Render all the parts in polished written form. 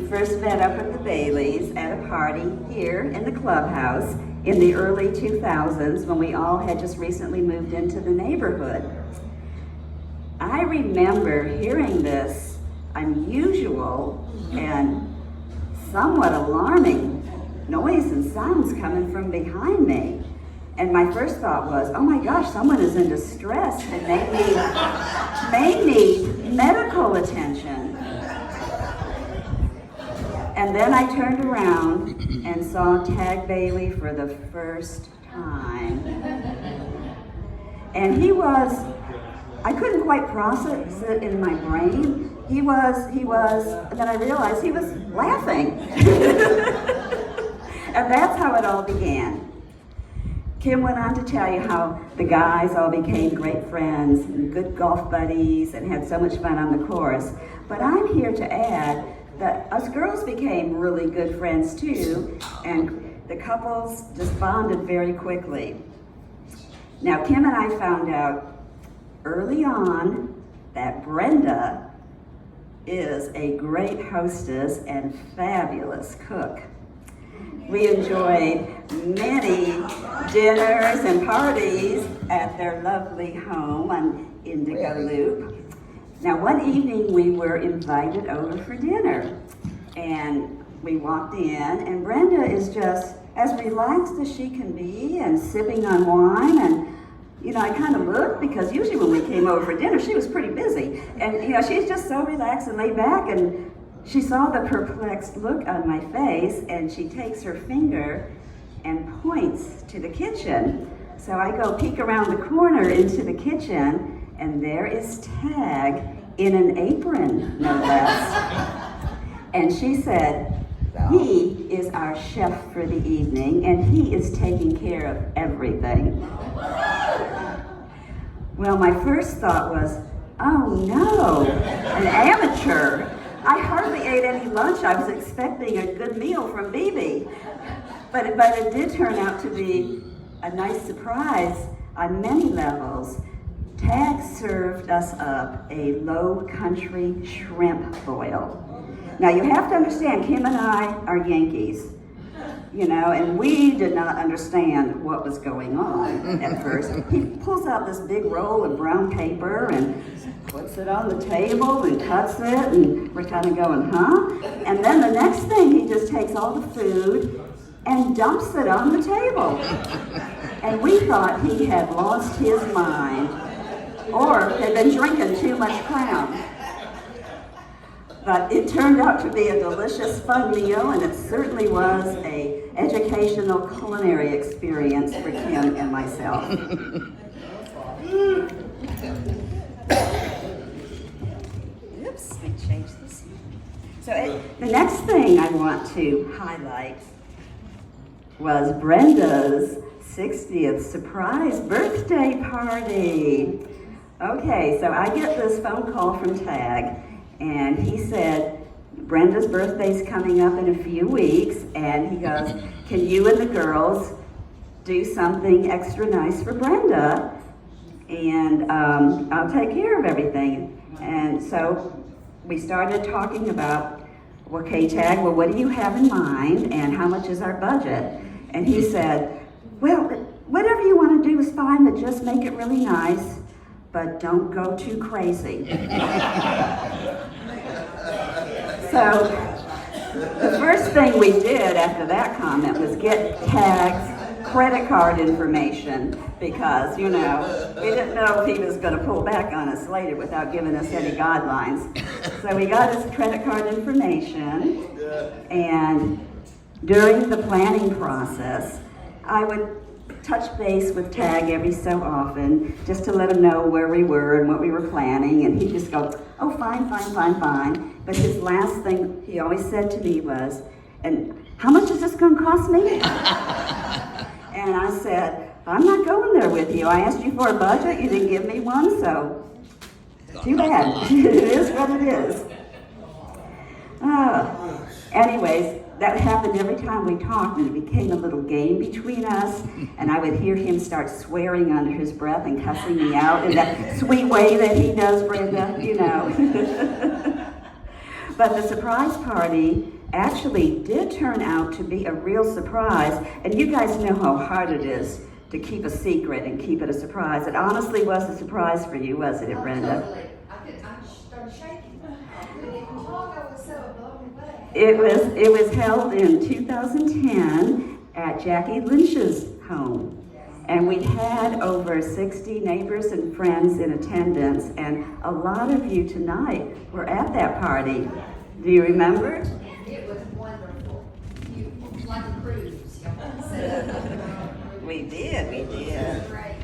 first met up with the Baileys at a party here in the clubhouse in the early 2000s when we all had just recently moved into the neighborhood. I remember hearing this unusual and somewhat alarming noise and sounds coming from behind me. And my first thought was, oh my gosh, someone is in distress and may need medical attention. And then I turned around and saw Tag Bailey for the first time. And he was, I couldn't quite process it in my brain. He was, and then I realized he was laughing. And that's how it all began. Kim went on to tell you how the guys all became great friends and good golf buddies and had so much fun on the course. But I'm here to add that us girls became really good friends too, and the couples just bonded very quickly. Now, Kim and I found out early on that Brenda is a great hostess and fabulous cook. We enjoyed many dinners and parties at their lovely home on Indigo Loop. Now, one evening we were invited over for dinner, and we walked in, and Brenda is just as relaxed as she can be and sipping on wine. And you know, I kind of looked because usually when we came over for dinner, she was pretty busy. And you know, she's just so relaxed and laid back, and she saw the perplexed look on my face, and she takes her finger and points to the kitchen. So I go peek around the corner into the kitchen, and there is Tag in an apron, no less. And she said, he is our chef for the evening, and he is taking care of everything. Well, my first thought was, oh no, an amateur. I hardly ate any lunch. I was expecting a good meal from BB. But it did turn out to be a nice surprise on many levels. Tag served us up a low country shrimp boil. Now you have to understand, Kim and I are Yankees, you know, and we did not understand what was going on at first. He pulls out this big roll of brown paper and puts it on the table and cuts it, and we're kind of going, huh? And then the next thing, he just takes all the food and dumps it on the table. And we thought he had lost his mind or had been drinking too much Crown. But it turned out to be a delicious, fun meal, and it certainly was an educational culinary experience for Kim and myself. Oops, let me change this. So the next thing I want to highlight was Brenda's 60th surprise birthday party. Okay, so I get this phone call from Tag, and he said, Brenda's birthday's coming up in a few weeks, and he goes, can you and the girls do something extra nice for Brenda? And I'll take care of everything. And so we started talking about, okay, Tag, well, what do you have in mind, and how much is our budget? And he said, well, whatever you want to do is fine, but just make it really nice, but don't go too crazy. So the first thing we did after that comment was get Tag's credit card information, because, you know, we didn't know if he was going to pull back on us later without giving us any guidelines. So we got his credit card information, and during the planning process, I would touch base with Tag every so often just to let him know where we were and what we were planning, and he'd just go, oh, fine. But his last thing he always said to me was, and how much is this going to cost me? And I said, I'm not going there with you. I asked you for a budget, you didn't give me one, so too bad. It is what it is. Anyways, that happened every time we talked, and it became a little game between us, and I would hear him start swearing under his breath and cussing me out in that sweet way that he does, Brenda, you know. But the surprise party actually did turn out to be a real surprise. And you guys know how hard it is to keep a secret and keep it a surprise. It honestly was a surprise for you, wasn't it, Brenda? Totally. I started shaking. I couldn't even talk. I was so blown away. It was held in 2010 at Jackie Lynch's home. And we had over 60 neighbors and friends in attendance, and a lot of you tonight were at that party. Do you remember? It was wonderful. Like a cruise. We did. Great.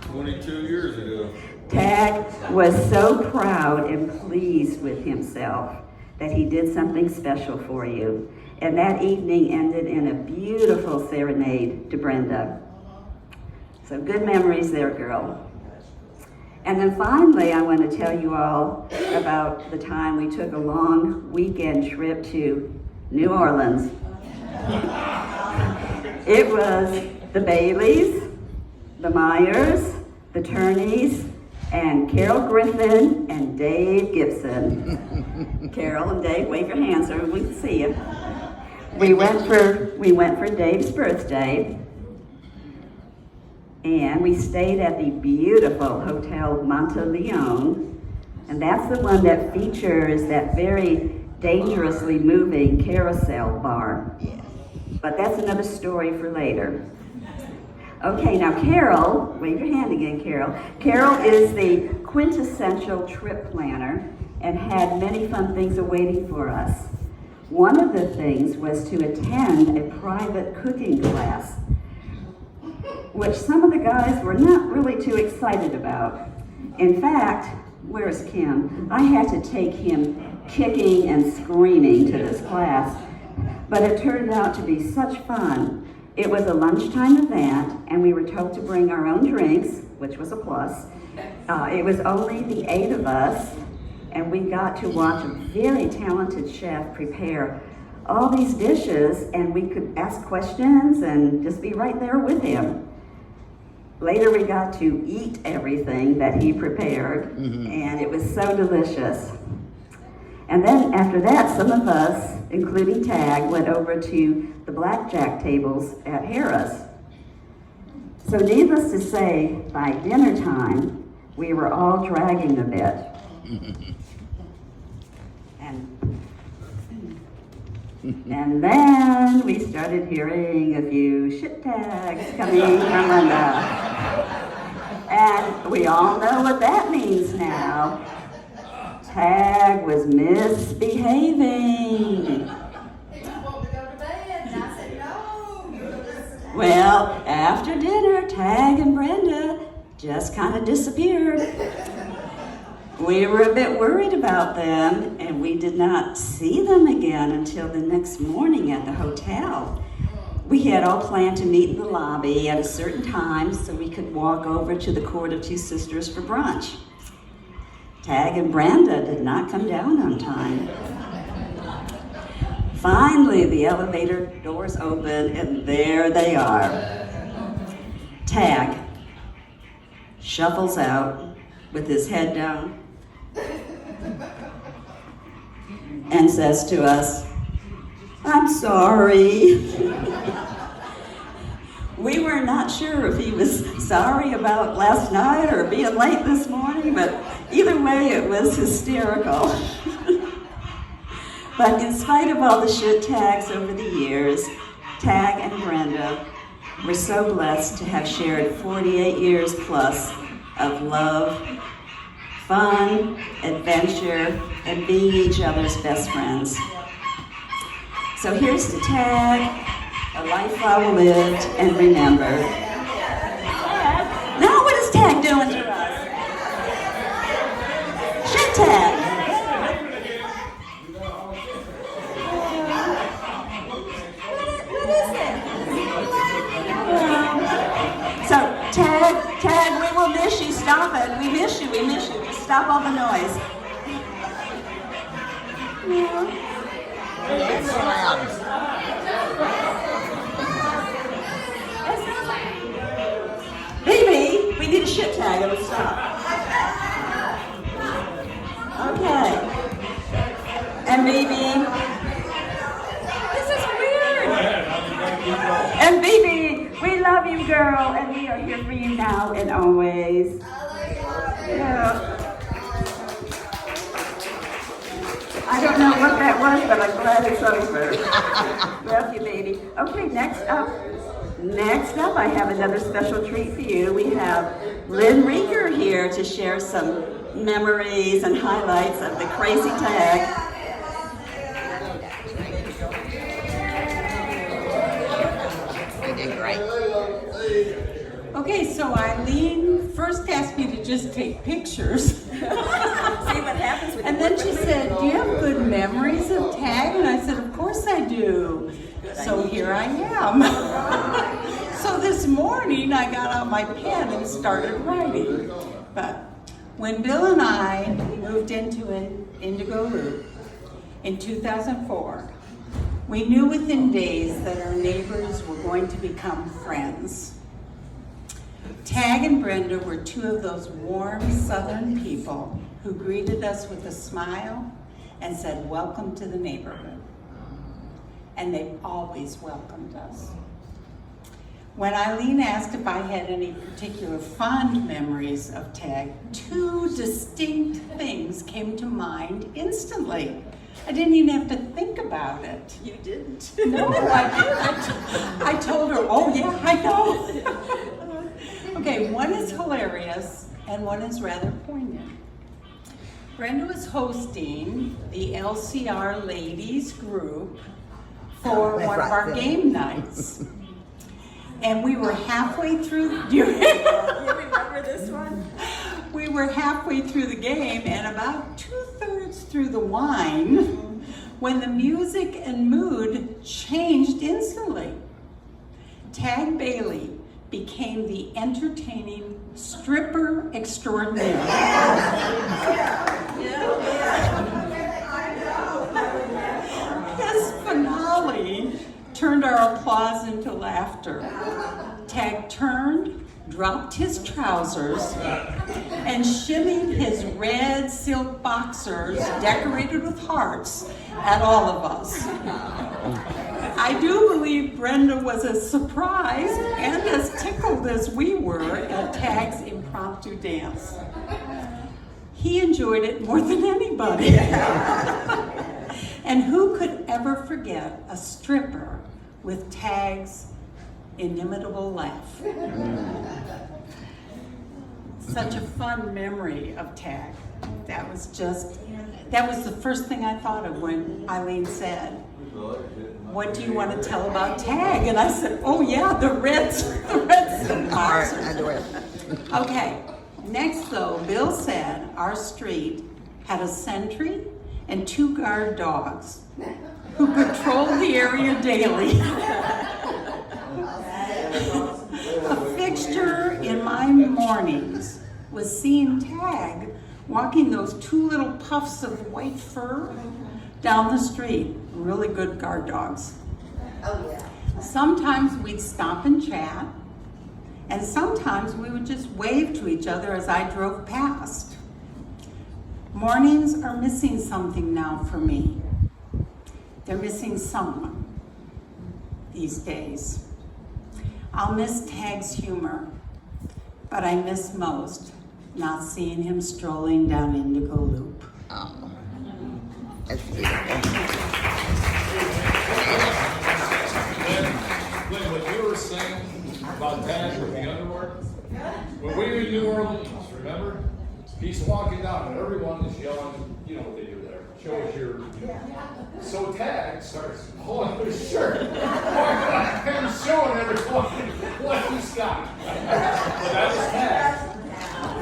22 years ago. Tag was so proud and pleased with himself that he did something special for you. And that evening ended in a beautiful serenade to Brenda. So good memories there, girl. And then finally, I want to tell you all about the time we took a long weekend trip to New Orleans. It was the Baileys, the Myers, the Turneys, and Carol Griffin and Dave Gibson. Carol and Dave, wave your hands so we can see you. We went for Dave's birthday, and we stayed at the beautiful Hotel Monteleone, and that's the one that features that very dangerously moving carousel bar. But that's another story for later. Okay, now Carol, wave your hand again, Carol. Carol is the quintessential trip planner and had many fun things awaiting for us. One of the things was to attend a private cooking class, which some of the guys were not really too excited about. In fact, where's Kim? I had to take him kicking and screaming to this class, but it turned out to be such fun. It was a lunchtime event, and we were told to bring our own drinks, which was a plus. It was only the 8 of us, and we got to watch a very talented chef prepare all these dishes, and we could ask questions and just be right there with him. Later we got to eat everything that he prepared, and it was so delicious. And then after that, some of us, including Tag, went over to the blackjack tables at Harrah's. So needless to say, by dinner time, we were all dragging a bit. And then we started hearing a few shit tags coming from Linda. And we all know what that means now. Tag was misbehaving. He just wanted to go to bed, and I said, no. Well, after dinner, Tag and Brenda just kind of disappeared. We were a bit worried about them, and we did not see them again until the next morning at the hotel. We had all planned to meet in the lobby at a certain time so we could walk over to the Court of Two Sisters for brunch. Tag and Brenda did not come down on time. Finally, the elevator doors open, and there they are. Tag shuffles out with his head down and says to us, "I'm sorry." We were not sure if he was sorry about last night or being late this morning, but either way, it was hysterical. But in spite of all the shit tags over the years, Tag and Brenda were so blessed to have shared 48 years plus of love, fun, adventure, and being each other's best friends. So here's to Tag, a life well lived and remembered. Now what is Tag doing to us? Shit Tag. What is it? So Tag, we will miss you. Stop it. We miss you. Just stop all the noise. It's loud. Baby, we need a shit tag. It'll stop. Okay. And baby, and always. I like it too. Yeah. I don't know what that was, but I'm glad it's over. Love you, baby. Okay, next up, I have another special treat for you. We have Lynn Rieger here to share some memories and highlights of the Crazy Tag. You did great. Okay, so Eileen first asked me to just take pictures. See what happens with And then she said, do you have good memories of tag? And I said, of course I do. So here I am. So this morning I got out my pen and started writing. But when Bill and I moved into an Indigo Loop in 2004, we knew within days that our neighbors were going to become friends. Tag and Brenda were two of those warm Southern people who greeted us with a smile and said, welcome to the neighborhood. And they've always welcomed us. When Eileen asked if I had any particular fond memories of Tag, two distinct things came to mind instantly. I didn't even have to think about it. You didn't. No, I didn't. I told her, oh yeah, I know. Okay, one is hilarious and one is rather poignant. Brenda was hosting the LCR ladies group for one of our game nights. And we were halfway through, do you remember this one? We were halfway through the game and about 2/3 through the wine when the music and mood changed instantly. Tag Bailey became the entertaining stripper extraordinaire. His finale turned our applause into laughter. Tag turned, dropped his trousers, and shimmied his red silk boxers decorated with hearts at all of us. I do believe Brenda was as surprised and as tickled as we were at Tag's impromptu dance. He enjoyed it more than anybody. And who could ever forget a stripper with Tag's inimitable laugh? Such a fun memory of Tag. That was the first thing I thought of when Eileen said, what do you want to tell about Tag? And I said, oh yeah, the reds All right, boxers. I do it. Okay, next though, Bill said our street had a sentry and 2 guard dogs who patrolled the area daily. A fixture in my mornings was seeing Tag walking those 2 little puffs of white fur down the street. Really good guard dogs. Oh, yeah. Sometimes we'd stop and chat, and sometimes we would just wave to each other as I drove past. Mornings are missing something now for me. They're missing someone these days. I'll miss Tag's humor, but I miss most not seeing him strolling down Indigo Loop. Oh, that's beautiful. Lynn, what you were saying about Tag with the underwear, when we were in New Orleans, remember? He's walking down and everyone is yelling, you know what they do there, show us your, so Tag starts pulling his shirt, and showing everyone what he's got. But that was Tag.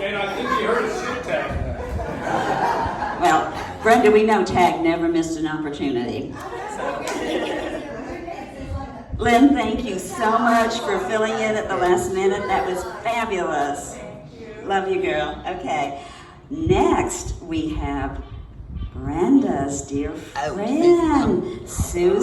And I think he heard a shit Tag. Well, Brenda, we know Tag never missed an opportunity. Lynn, thank you so much for filling in at the last minute. That was fabulous. Love you, girl. Okay. Next, we have Brenda's dear friend, Susan.